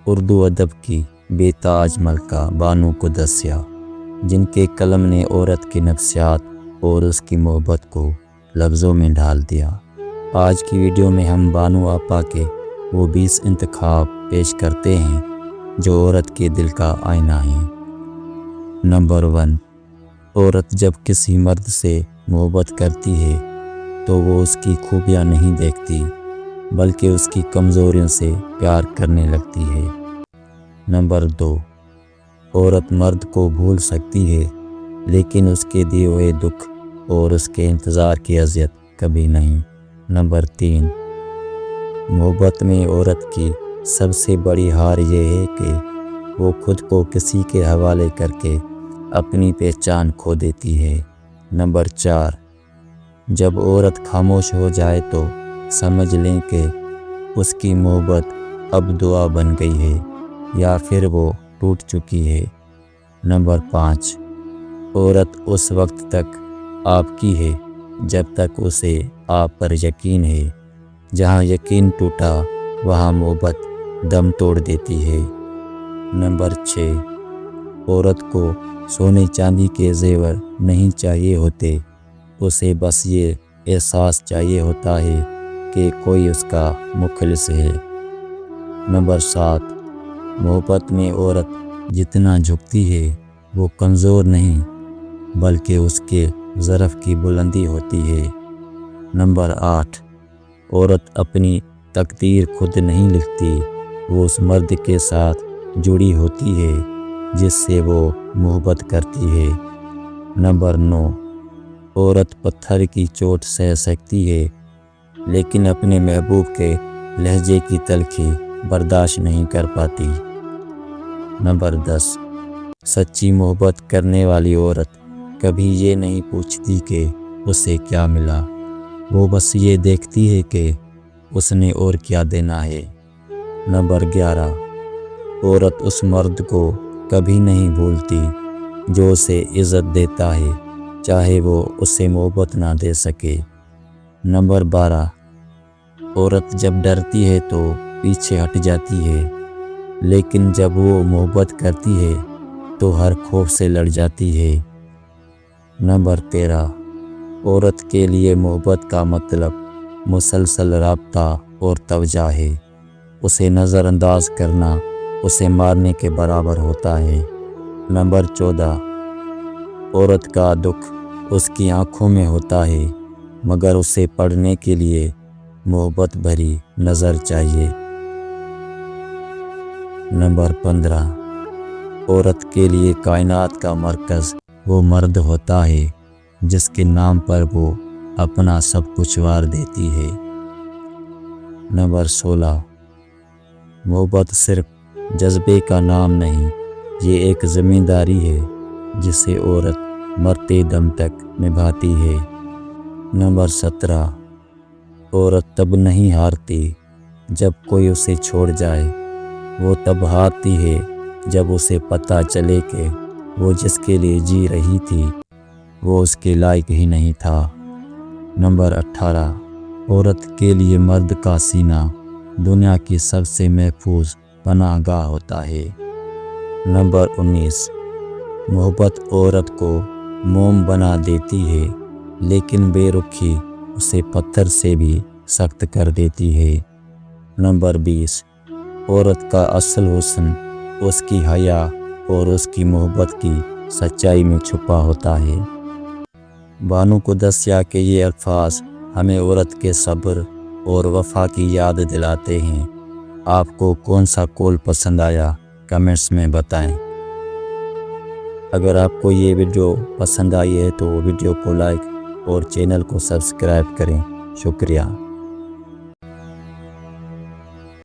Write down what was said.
اردو ادب کی بے تاج ملکہ بانو قدسیہ، جن کے قلم نے عورت کے نفسیات اور اس کی محبت کو لفظوں میں ڈھال دیا۔ آج کی ویڈیو میں ہم بانو آپا کے وہ 20 انتخاب پیش کرتے ہیں جو عورت کے دل کا آئینہ ہیں۔ نمبر 1، عورت جب کسی مرد سے محبت کرتی ہے تو وہ اس کی خوبیاں نہیں دیکھتی بلکہ اس کی کمزوریوں سے پیار کرنے لگتی ہے۔ نمبر 2، عورت مرد کو بھول سکتی ہے لیکن اس کے دیے ہوئے دکھ اور اس کے انتظار کی اذیت کبھی نہیں۔ نمبر 3، محبت میں عورت کی سب سے بڑی ہار یہ ہے کہ وہ خود کو کسی کے حوالے کر کے اپنی پہچان کھو دیتی ہے۔ نمبر 4، جب عورت خاموش ہو جائے تو سمجھ لیں کہ اس کی محبت اب دعا بن گئی ہے یا پھر وہ ٹوٹ چکی ہے۔ نمبر 5، عورت اس وقت تک آپ کی ہے جب تک اسے آپ پر یقین ہے، جہاں یقین ٹوٹا وہاں محبت دم توڑ دیتی ہے۔ نمبر 6، عورت کو سونے چاندی کے زیور نہیں چاہیے ہوتے، اسے بس یہ احساس چاہیے ہوتا ہے کہ کوئی اس کا مخلص ہے۔ نمبر 7، محبت میں عورت جتنا جھکتی ہے وہ کمزور نہیں بلکہ اس کے ظرف کی بلندی ہوتی ہے۔ نمبر 8، عورت اپنی تقدیر خود نہیں لکھتی، وہ اس مرد کے ساتھ جڑی ہوتی ہے جس سے وہ محبت کرتی ہے۔ نمبر 9، عورت پتھر کی چوٹ سہ سکتی ہے لیکن اپنے محبوب کے لہجے کی تلخی برداشت نہیں کر پاتی۔ نمبر 10، سچی محبت کرنے والی عورت کبھی یہ نہیں پوچھتی کہ اسے کیا ملا، وہ بس یہ دیکھتی ہے کہ اس نے اور کیا دینا ہے۔ نمبر 11، عورت اس مرد کو کبھی نہیں بھولتی جو اسے عزت دیتا ہے چاہے وہ اسے محبت نہ دے سکے۔ نمبر 12، عورت جب ڈرتی ہے تو پیچھے ہٹ جاتی ہے لیکن جب وہ محبت کرتی ہے تو ہر خوف سے لڑ جاتی ہے۔ نمبر 13، عورت کے لیے محبت کا مطلب مسلسل رابطہ اور توجہ ہے، اسے نظر انداز کرنا اسے مارنے کے برابر ہوتا ہے۔ نمبر 14، عورت کا دکھ اس کی آنکھوں میں ہوتا ہے مگر اسے پڑھنے کے لیے محبت بھری نظر چاہیے۔ نمبر 15، عورت کے لیے کائنات کا مرکز وہ مرد ہوتا ہے جس کے نام پر وہ اپنا سب کچھ وار دیتی ہے۔ نمبر 16، محبت صرف جذبے کا نام نہیں، یہ ایک ذمہ داری ہے جسے عورت مرتے دم تک نبھاتی ہے۔ نمبر 17، عورت تب نہیں ہارتی جب کوئی اسے چھوڑ جائے، وہ تب ہارتی ہے جب اسے پتہ چلے کہ وہ جس کے لیے جی رہی تھی وہ اس کے لائق ہی نہیں تھا۔ نمبر 18، عورت کے لیے مرد کا سینہ دنیا کی سب سے محفوظ پناہ گاہ ہوتا ہے۔ نمبر 19، محبت عورت کو موم بنا دیتی ہے لیکن بے رخی اسے پتھر سے بھی سخت کر دیتی ہے۔ نمبر 20، عورت کا اصل حسن اس کی حیا اور اس کی محبت کی سچائی میں چھپا ہوتا ہے۔ بانو قدسیہ کے یہ الفاظ ہمیں عورت کے صبر اور وفا کی یاد دلاتے ہیں۔ آپ کو کون سا قول پسند آیا کمنٹس میں بتائیں۔ اگر آپ کو یہ ویڈیو پسند آئی ہے تو ویڈیو کو لائک اور چینل کو سبسکرائب کریں۔ شکریہ۔